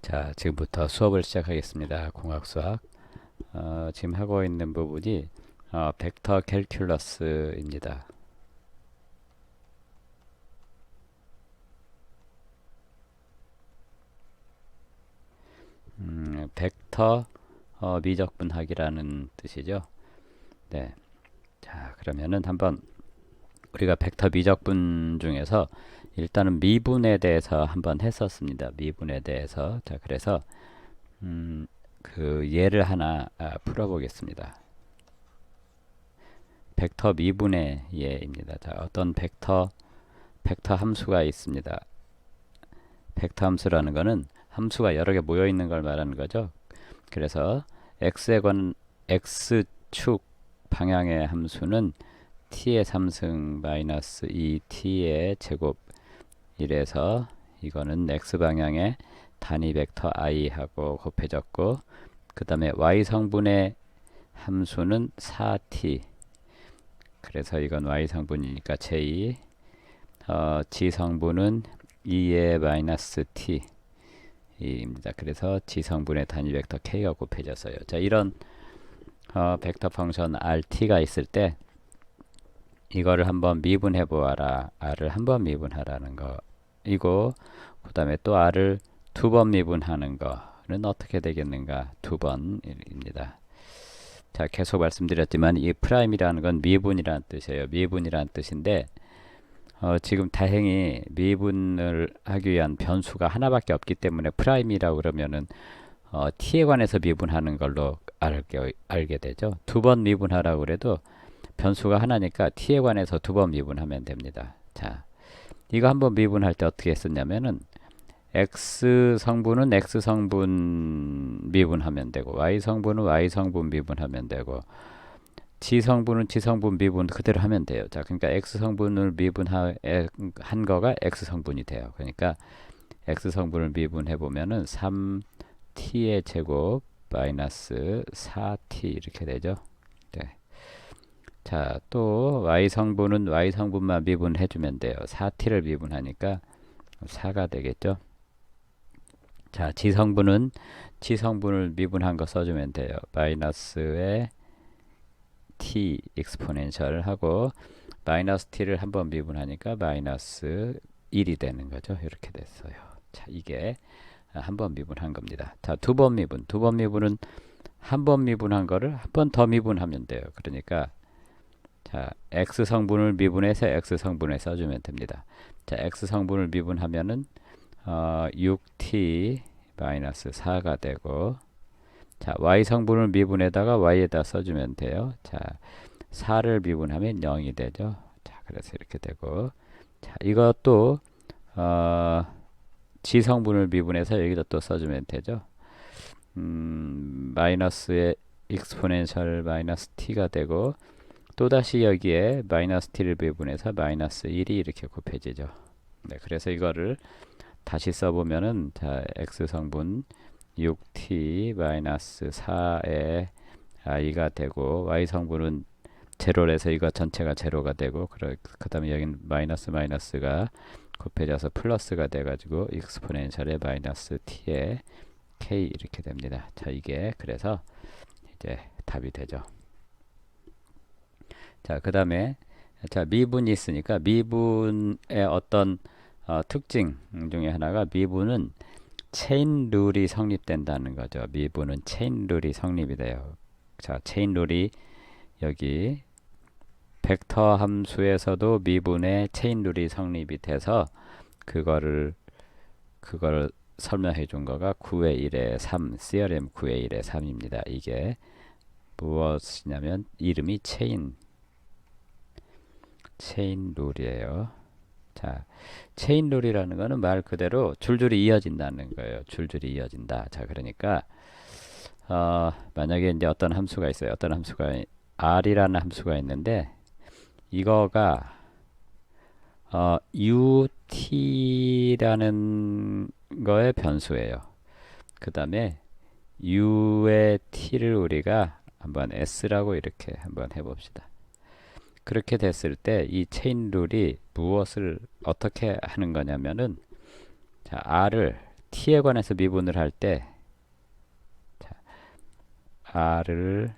자, 지금부터 수업을 시작하겠습니다. 공학 수학. 지금 하고 있는 부분이 벡터 캘큘러스입니다. 벡터 미적분학이라는 뜻이죠. 네. 자, 그러면은 한번 우리가 벡터 미적분 중에서 일단은 미분에 대해서 한번 했었습니다. 미분에 대해서. 자, 그래서 그 예를 하나 풀어보겠습니다. 벡터 미분의 예입니다. 자, 어떤 벡터 함수가 있습니다. 벡터 함수라는 거는 함수가 여러 개 모여 있는 걸 말하는 거죠. 그래서 x에 관한 x축 방향의 함수는 t의 3승 마이너스 2t의 제곱 이래서 이거는 x 방향의 단위 벡터 i하고 곱해졌고, 그 다음에 y 성분의 함수는 4t, 그래서 이건 y 성분이니까 j, g 성분은 2의 마이너스 t 입니다. 그래서 g 성분의 단위 벡터 k가 곱해졌어요. 자, 이런 벡터 펑션 rt가 있을 때 이거를 한번 미분해 보아라. r을 한번 미분하라는 거 이고, 그 다음에 또 r을 두 번 미분하는 거는 어떻게 되겠는가? 두 번입니다. 자, 계속 말씀드렸지만 이 프라임이라는 건 미분이라는 뜻이에요. 미분이라는 뜻인데 지금 다행히 미분을 하기 위한 변수가 하나밖에 없기 때문에 프라임이라고 그러면은 t에 관해서 미분하는 걸로 알게 되죠. 두 번 미분하라고 그래도 변수가 하나니까 t에 관해서 두 번 미분하면 됩니다. 자, 이거 한번 미분할 때 어떻게 했었냐면은 x 성분은 x 성분 미분하면 되고, y 성분은 y 성분 미분하면 되고, g 성분은 g 성분 미분 그대로 하면 돼요. 자, 그러니까 x 성분을 미분한 거가 x 성분이 돼요. 그러니까 x 성분을 미분해 보면은 3t의 제곱 마이너스 4t 이렇게 되죠. 네. 자, 또 y 성분은 y 성분만 미분해 주면 돼요. 4t를 미분하니까 4가 되겠죠. 자, g 성분은 g 성분을 미분한 거 써주면 돼요. 마이너스에 t 익스포넨셜 하고, 마이너스 t를 한번 미분하니까 마이너스 1이 되는 거죠. 이렇게 됐어요. 자, 이게 한번 미분한 겁니다. 자, 두 번 미분은 한 번 미분한 거를 한 번 더 미분하면 돼요. 그러니까 자, x 성분을 미분해서 x 성분에 써주면 됩니다. 자, x 성분을 미분하면은 6t 마이너스 4가 되고, 자, y 성분을 미분에다가 y에다 써주면 돼요. 자, 4를 미분하면 0이 되죠. 자, 그래서 이렇게 되고, 자, 이것도 g 성분을 미분해서 여기다 또 써주면 되죠. 마이너스의 익스포넨셜 마이너스 t가 되고, 또다시 여기에 마이너스 t를 미분해서 마이너스 1이 이렇게 곱해지죠. 네, 그래서 이거를 다시 써보면은, 자, x 성분 6t 마이너스 4에 i가 되고, y 성분은 제로라서 이거 전체가 제로가 되고, 그 다음에 여기는 마이너스가 곱해져서 플러스가 돼가지고 익스포넨셜의 마이너스 t에 k 이렇게 됩니다. 자, 이게 그래서 이제 답이 되죠. 자, 그 다음에 자, 미분이 있으니까 미분의 어떤 특징 중에 하나가, 미분은 체인 룰이 성립된다는 거죠. 미분은 체인 룰이 성립이 돼요. 자, 체인 룰이 여기 벡터 함수에서도 미분의 체인 룰이 성립이 돼서 그거를 설명해 준 거가 9의 1의 3, CRM 9의 1의 3입니다. 이게 무엇이냐면 이름이 체인 룰이에요. 자, 체인 룰이라는 거는 말 그대로 줄줄이 이어진다는 거예요. 줄줄이 이어진다. 자, 그러니까 만약에 이제 어떤 함수가 있어요. 어떤 함수가 r이라는 함수가 있는데, 이거가 ut라는 거의 변수예요. 그 다음에 u의 t를 우리가 한번 s라고 이렇게 한번 해봅시다. 그렇게 됐을 때 이 체인 룰이 무엇을 어떻게 하는 거냐면은, 자, r을 t에 관해서 미분을 할 때 r을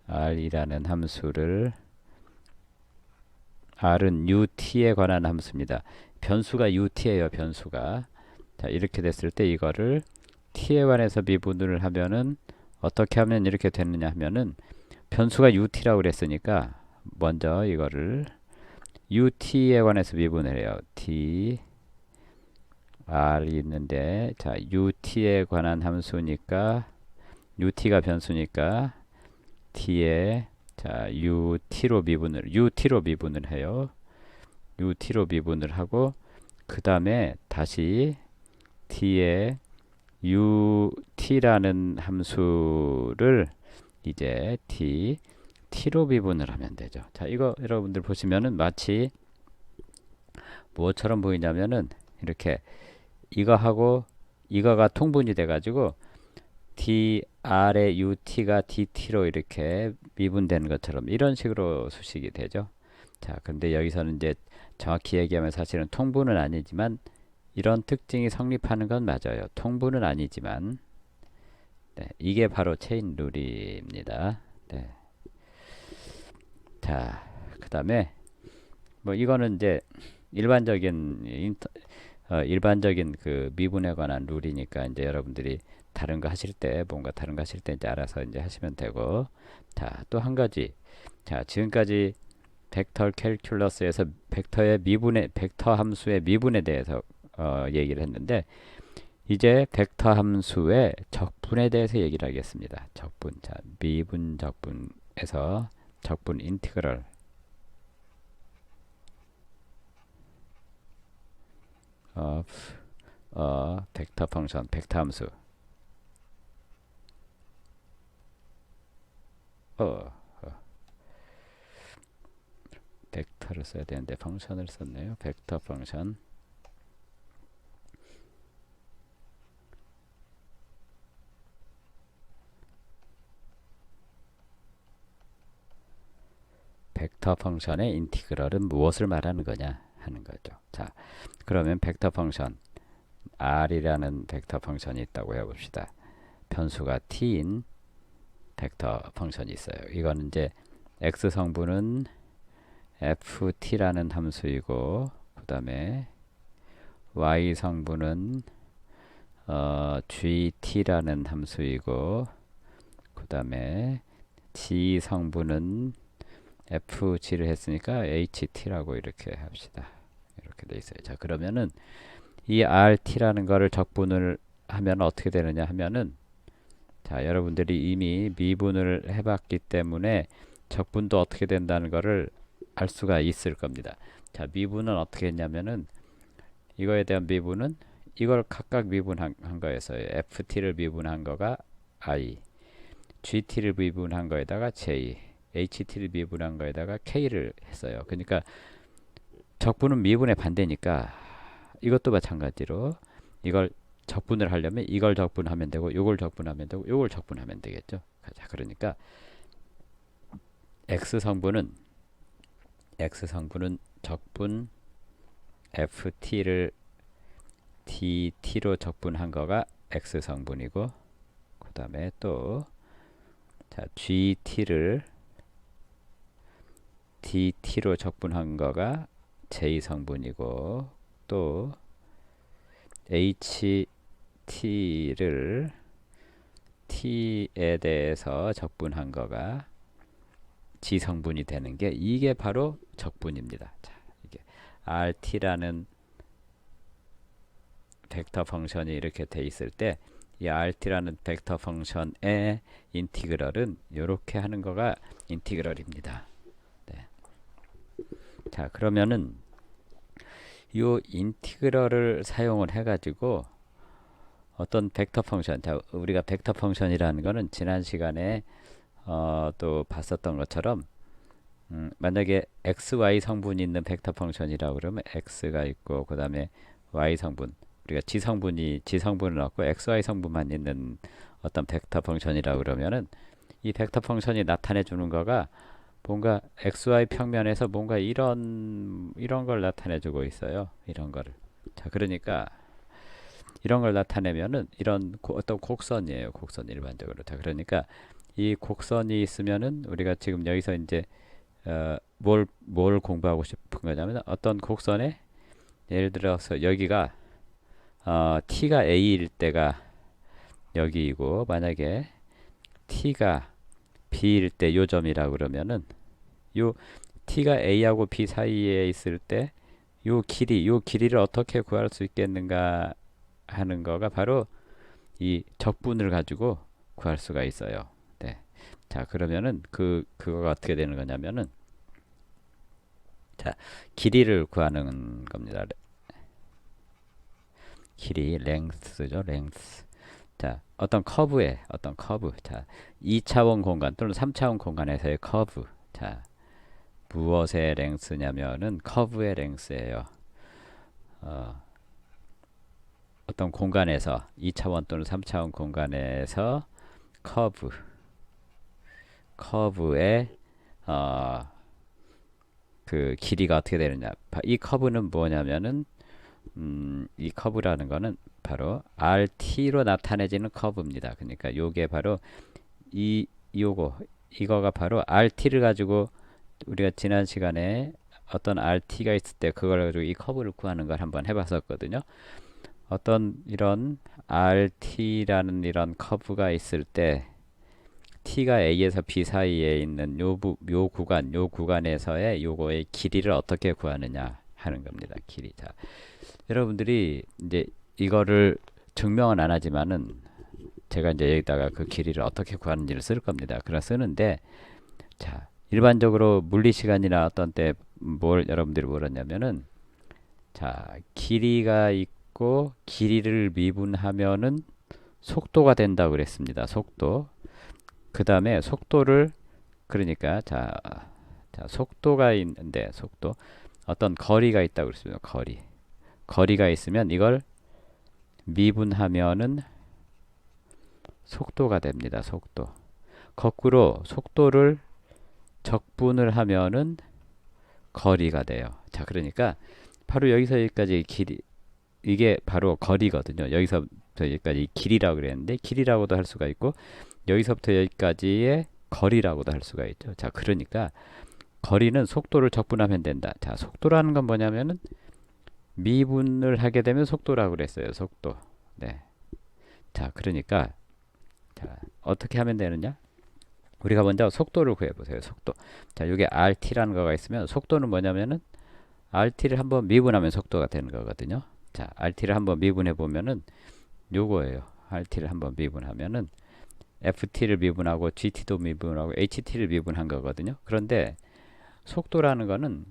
r이라는 함수를 r은 ut에 관한 함수입니다. 변수가 ut예요. 변수가. 자, 이렇게 됐을 때 이거를 t에 관해서 미분을 하면은 어떻게 하면 이렇게 되느냐 하면은 변수가 ut라고 그랬으니까 먼저 이거를 ut에 관해서 미분을 해요. t r이 있는데 자 ut에 관한 함수니까 ut가 변수니까 t에 자 ut로 미분을 해요. ut로 미분을 하고 그 다음에 다시 t에 ut라는 함수를 이제 t로 미분을 하면 되죠. 자, 이거 여러분들 보시면은 마치 무엇처럼 보이냐면은 이렇게 이거하고 이거가 통분이 돼 가지고 dr의 ut가 dt로 이렇게 미분되는 것처럼 이런 식으로 수식이 되죠. 자, 근데 여기서는 이제 정확히 얘기하면 사실은 통분은 아니지만 이런 특징이 성립하는 건 맞아요. 통분은 아니지만 네, 이게 바로 체인 룰입니다. 네. 자, 그 다음에 뭐 이거는 이제 일반적인 그 미분에 관한 룰이니까 이제 여러분들이 다른 거 하실 때 뭔가 다른 거 하실 때 이제 알아서 이제 하시면 되고 자, 또 한 가지 자, 지금까지 벡터 캘큘러스에서 벡터 함수의 미분에 대해서 얘기를 했는데 이제 벡터 함수의 적분에 대해서 얘기를 하겠습니다. 적분. 자, 미분 적분에서 적분 인티그럴 벡터 펑션, 벡터 함수. 벡터를 써야 되는데 펑션을 썼네요. 벡터 펑션. 벡터 펑션의 인티그럴은 무엇을 말하는 거냐 하는 거죠. 자, 그러면 벡터 펑션 r이라는 벡터 펑션이 있다고 해봅시다. 변수가 t인 벡터 펑션이 있어요. 이거는 이제 x 성분은 ft라는 함수이고 그 다음에 y 성분은 gt라는 함수이고 그 다음에 g 성분은 fg를 했으니까 ht라고 이렇게 합시다. 이렇게 돼 있어요. 자, 그러면은 이 rt라는 거를 적분을 하면 어떻게 되느냐 하면은 자, 여러분들이 이미 미분을 해봤기 때문에 적분도 어떻게 된다는 거를 알 수가 있을 겁니다. 자, 미분은 어떻게 했냐면은 이거에 대한 미분은 이걸 각각 미분한 거에서요. ft를 미분한 거가 i, gt를 미분한 거에다가 j, ht를 미분한 거에다가 k를 했어요. 그러니까 적분은 미분의 반대니까 이것도 마찬가지로 이걸 적분을 하려면 이걸 적분하면 되고 요걸 적분하면 되고 요걸 적분하면 되겠죠. 자, 그러니까 x성분은 적분 ft를 dt로 적분한 거가 x성분이고 그 다음에 또 자, gt를 dt로 적분한 거가 j성분이고 또 ht를 t에 대해서 적분한 거가 지성분이 되는 게 이게 바로 적분입니다. 자, 이게 rt라는 벡터 펑션이 이렇게 돼 있을 때 이 rt라는 벡터 펑션의 인티그럴은 이렇게 하는 거가 인티그럴입니다. 네. 자, 그러면은 이 인티그럴을 사용을 해가지고 어떤 벡터 펑션, 자, 우리가 벡터 펑션이라는 거는 지난 시간에 또 봤었던 것처럼 만약에 xy 성분이 있는 벡터 펑션이라고 그러면 x가 있고 그 다음에 y 성분, 우리가 지성분을 얻고 xy 성분만 있는 어떤 벡터 펑션이라고 그러면은 이 벡터 펑션이 나타내 주는 거가 뭔가 XY 평면에서 뭔가 이런 걸 나타내 주고 있어요. 이런 거를. 자, 그러니까 이런 걸 나타내면은 어떤 곡선이에요. 곡선 일반적으로. 자, 그러니까 이 곡선이 있으면은 우리가 지금 여기서 이제 뭘 공부하고 싶은 거냐면 어떤 곡선에 예를 들어서 여기가 t가 a일 때가 여기이고 만약에 t가 b일 때 요 점이라고 그러면은 요 t가 a하고 b 사이에 있을 때 요 길이를 어떻게 구할 수 있겠는가 하는 거가 바로 이 적분을 가지고 구할 수가 있어요. 네. 자, 그러면은 그거가 어떻게 되는 거냐면은 자, 길이를 구하는 겁니다. 길이 length죠. length. 자, 어떤 커브. 자, 2차원 공간 또는 3차원 공간에서의 커브. 자, 무엇의 length냐면은 커브의 length예요. 어떤 공간에서 2차원 또는 3차원 공간에서 커브의 그 길이가 어떻게 되느냐. 이 커브는 뭐냐면은 이 커브라는 거는 바로 RT로 나타내지는 커브입니다. 그러니까 요게 바로 이거가 바로 RT를 가지고 우리가 지난 시간에 어떤 RT가 있을 때 그걸 가지고 이 커브를 구하는 걸 한번 해봤었거든요. 어떤 이런 RT라는 이런 커브가 있을 때 T가 A에서 B 사이에 있는 요 구간에서의 요거의 길이를 어떻게 구하느냐 하는 겁니다. 길이. 자, 여러분들이 이제 이거를 증명은 안 하지만은 제가 이제 여기다가 그 길이를 어떻게 구하는지를 쓸 겁니다. 그래 쓰는데 자, 일반적으로 물리 시간이나 어떤 때 여러분들이 뭐랬냐면은 자, 길이가 있고 길이를 미분하면은 속도가 된다고 그랬습니다. 속도. 그 다음에 속도를 그러니까 속도가 있는데 속도 어떤 거리가 있다고 그랬습니다. 거리가 있으면 이걸 미분하면은 속도가 됩니다. 속도. 거꾸로 속도를 적분을 하면은 거리가 돼요. 자, 그러니까 바로 여기서 여기까지 길이 이게 바로 거리거든요. 여기서부터 여기까지 길이라고 그랬는데 길이라고도 할 수가 있고 여기서부터 여기까지의 거리라고도 할 수가 있죠. 자, 그러니까 거리는 속도를 적분하면 된다. 자, 속도라는 건 뭐냐면은 미분을 하게 되면 속도라고 그랬어요. 속도. 네. 자, 그러니까 자, 어떻게 하면 되느냐? 우리가 먼저 속도를 구해 보세요. 속도. 자, 이게 RT라는 거가 있으면 속도는 뭐냐면은 RT를 한번 미분하면 속도가 되는 거거든요. 자, RT를 한번 미분해 보면은 요거예요. RT를 한번 미분하면은 FT를 미분하고 GT도 미분하고 HT를 미분한 거거든요. 그런데 속도라는 거는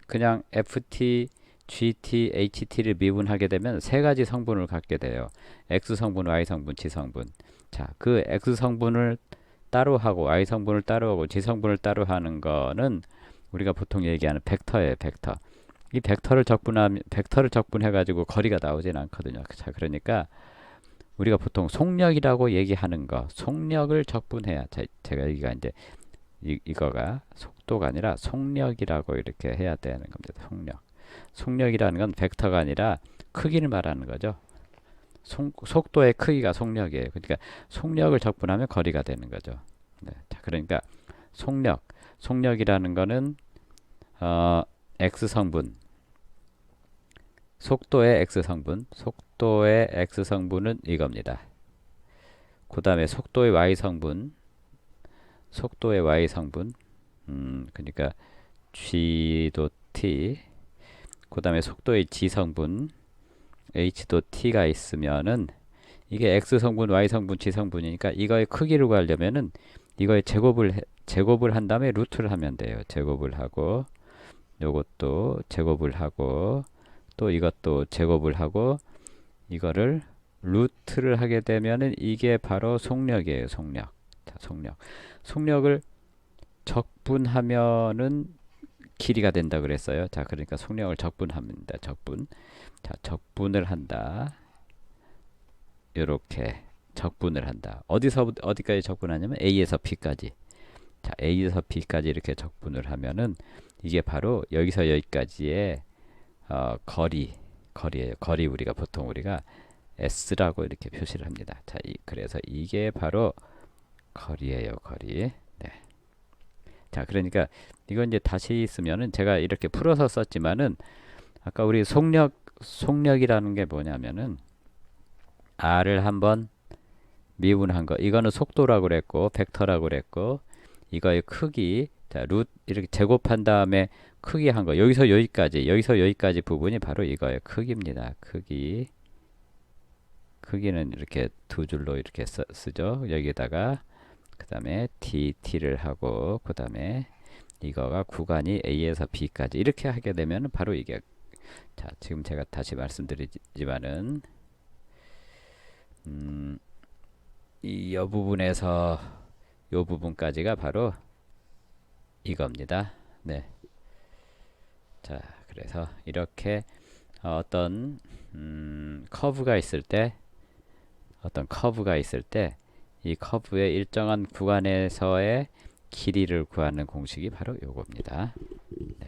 그냥 FT, GT, HT를 미분하게 되면 세 가지 성분을 갖게 돼요. X 성분, Y 성분, G 성분. 자, 그 X 성분을 따로 하고 Y 성분을 따로 하고 G 성분을 따로 하는 거는 우리가 보통 얘기하는 벡터예요. 벡터. 이 벡터를 적분해 가지고 거리가 나오진 않거든요. 자, 그러니까 우리가 보통 속력이라고 얘기하는 거, 속력을 적분해야. 제가 여기가 이제 이거가 속도가 아니라 속력이라고 이렇게 해야 되는 겁니다. 속력이라는 건 벡터가 아니라 크기를 말하는 거죠. 속도의 크기가 속력이에요. 그러니까 속력을 적분하면 거리가 되는 거죠. 네. 자, 그러니까 속력이라는 거는 X 성분, 속도의 X 성분은 이겁니다. 그 다음에 속도의 Y 성분, 그러니까 G도 T, 그 다음에 속도의 G 성분, H도 T가 있으면은 이게 X 성분, Y 성분, G 성분이니까 이거의 크기를 구하려면은 이거의 제곱을 한 다음에 루트를 하면 돼요. 제곱을 하고 요것도 제곱을 하고 또 이것도 제곱을 하고 이거를 루트를 하게 되면은 이게 바로 속력이에요. 속력. 자, 속력을 적분하면은 길이가 된다 그랬어요. 자, 그러니까 속력을 적분합니다. 자, 적분을 한다. 이렇게 적분을 한다. 어디서 어디까지 적분하냐면 A에서 B까지. 자, A에서 B까지 이렇게 적분을 하면은 이게 바로 여기서 여기까지의 거리예요. 거리 우리가 보통 우리가 S라고 이렇게 표시를 합니다. 자, 그래서 이게 바로 거리예요, 거리. 네. 자, 그러니까 이건 이제 다시 쓰면은 제가 이렇게 풀어서 썼지만은 아까 우리 속력이라는 게 뭐냐면은 R을 한번 미분한 거. 이거는 속도라고 그랬고 벡터라고 그랬고 이거의 크기. 자, 루트 이렇게 제곱한 다음에 크기 한 거. 여기서 여기까지 부분이 바로 이거의 크기입니다. 크기. 크기는 이렇게 두 줄로 이렇게 쓰죠. 여기다가 그 다음에 t를 하고 그 다음에 이거가 구간이 A에서 B까지 이렇게 하게 되면 바로 이게 자, 지금 제가 다시 말씀드리지만은 이 부분에서 요 부분까지가 바로 이겁니다. 네. 자, 그래서 이렇게 어떤 커브가 있을 때 이 커브의 일정한 구간에서의 길이를 구하는 공식이 바로 요겁니다. 네.